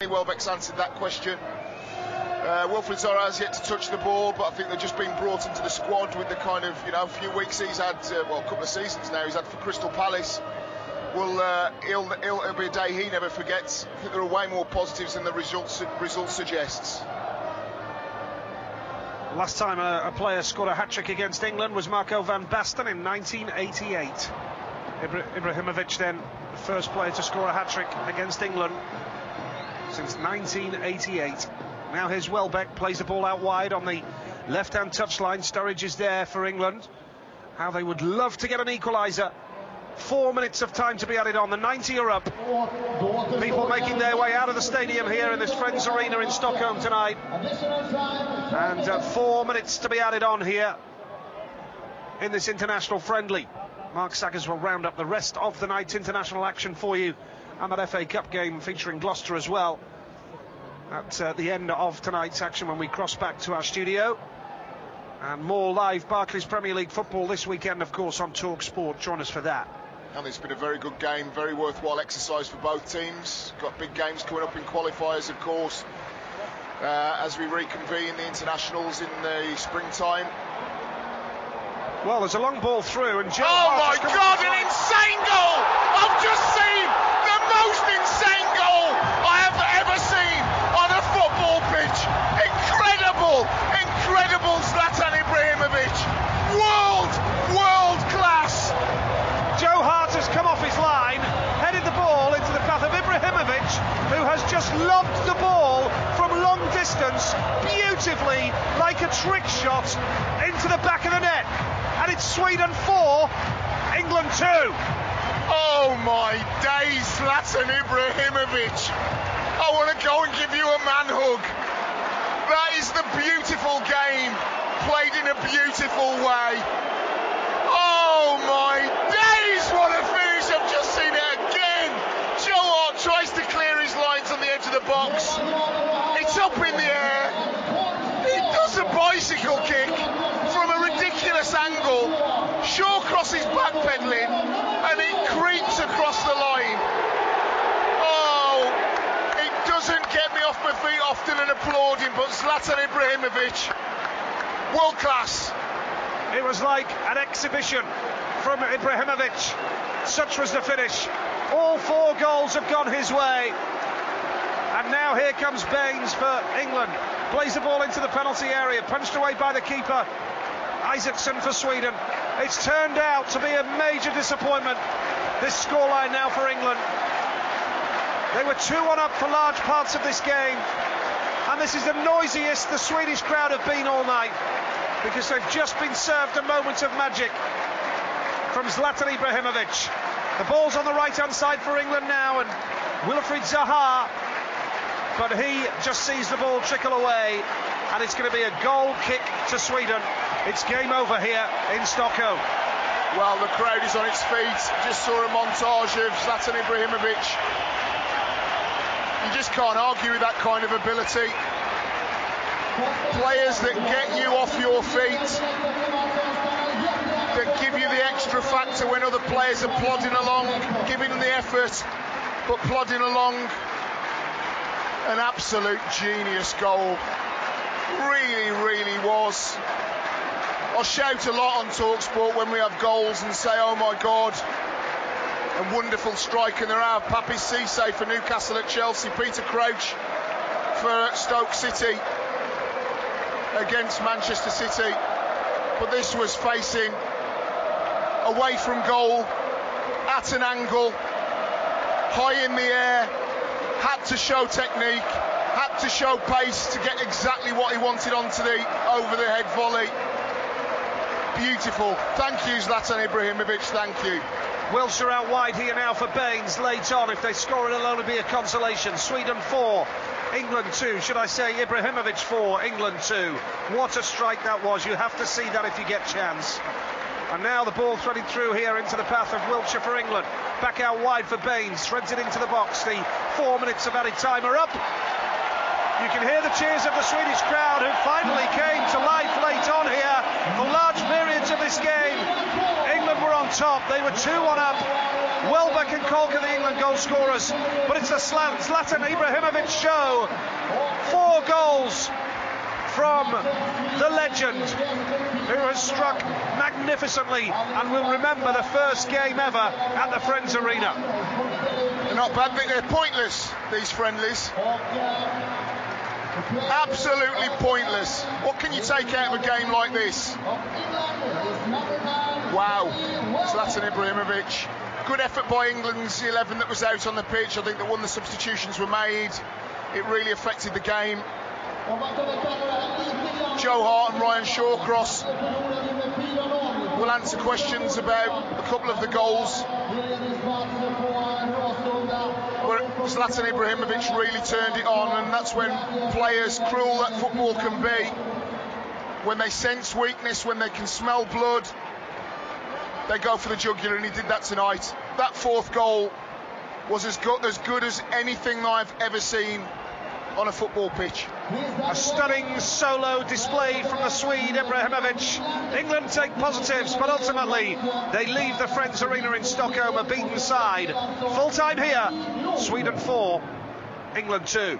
Welbeck's answered that question. Wilfried Zaha has yet to touch the ball, but I think they've just been brought into the squad with the kind of, few weeks he's had, well, a couple of seasons now he's had for Crystal Palace. It'll be a day he never forgets. I think there are way more positives than the result suggests. Last time a player scored a hat-trick against England was Marco van Basten in 1988. Ibrahimovic then, the first player to score a hat-trick against England since 1988. Now here's Welbeck, plays the ball out wide on the left-hand touchline. Sturridge is there for England. How they would love to get an equaliser. 4 minutes of time to be added on. The 90 are up. People making their way out of the stadium here in this Friends Arena in Stockholm tonight. And 4 minutes to be added on here in this international friendly. Mark Saggers will round up the rest of the night's international action for you, and that FA Cup game featuring Gloucester as well at the end of tonight's action when we cross back to our studio. And more live Barclays Premier League football this weekend, of course, on TalkSPORT. Join us for that. And it's been a very good game, very worthwhile exercise for both teams. Got big games coming up in qualifiers, of course, as we reconvene the internationals in the springtime. Well, there's a long ball through, and Joe oh my God, an insane goal! I've just seen the most insane goal I have ever seen on a football pitch. Incredible Zlatan Ibrahimovic. World class. Joe Hart has come off his line, headed the ball into the path of Ibrahimovic, who has just lobbed the ball from long distance, beautifully, like a trick shot, into the back of the net. And it's Sweden 4, England 2. Oh my days, Zlatan Ibrahimovic. I want to go and give you a man hug. That is the beautiful game, played in a beautiful way. Oh my days, what a finish. I've just seen it again. Joe Hart tries to clear his lines on the edge of the box. It's up in the air. He does a bicycle kick from a ridiculous angle. Shaw crosses backpedaling and it creeps across the line. Oh, it doesn't get me off my feet often and applauding, but Zlatan Ibrahimovic, world class. It was like an exhibition from Ibrahimovic. Such was the finish. All 4 goals have gone his way. And now here comes Baines for England. Plays the ball into the penalty area, punched away by the keeper. Isaacson for Sweden. It's turned out to be a major disappointment, this scoreline now for England. They were 2-1 up for large parts of this game, and this is the noisiest the Swedish crowd have been all night, because they've just been served a moment of magic from Zlatan Ibrahimovic. The ball's on the right-hand side for England now, and Wilfried Zaha, but he just sees the ball trickle away, and it's going to be a goal kick to Sweden. It's game over here in Stockholm. Well, the crowd is on its feet. Just saw a montage of Zlatan Ibrahimovic. You just can't argue with that kind of ability. Players that get you off your feet, that give you the extra factor when other players are plodding along, giving them the effort, but plodding along. An absolute genius goal. Really was. I'll shout a lot on TalkSPORT when we have goals and say, oh my God, a wonderful strike. And there are Papi Cisse for Newcastle at Chelsea, Peter Crouch for Stoke City against Manchester City. But this was facing away from goal, at an angle, high in the air, had to show technique, had to show pace to get exactly what he wanted onto the over-the-head volley. Beautiful. Thank you, Zlatan Ibrahimovic, thank you. Wilshere out wide here now for Baines, late on. If they score, it'll only be a consolation. Sweden 4, England 2. Should I say Ibrahimovic 4, England 2. What a strike that was. You have to see that if you get chance. And now the ball threaded through here into the path of Wilshere for England. Back out wide for Baines, threads it into the box. The 4 minutes of added time are up. You can hear the cheers of the Swedish crowd, who finally came to life late on here for large periods of this game. England were on top. They were 2-1 up. Welbeck and Colk are the England goal scorers, but it's a Zlatan Ibrahimovic show. 4 goals from the legend, who has struck magnificently and will remember the first game ever at the Friends Arena. They're not bad, they're pointless, these friendlies. Absolutely pointless. What can you take out of a game like this? Wow, Zlatan Ibrahimovic. Good effort by England's 11 that was out on the pitch. I think that when the substitutions were made, it really affected the game. Joe Hart and Ryan Shawcross will answer questions about a couple of the goals. But Zlatan Ibrahimovic really turned it on, and that's when players, cruel that football can be, when they sense weakness, when they can smell blood, they go for the jugular, and he did that tonight. That 4th goal was as good as anything I've ever seen on a football pitch. A stunning solo display from the Swede Ibrahimovic. England take positives, but ultimately they leave the Friends Arena in Stockholm a beaten side. Full time here, Sweden 4, England 2.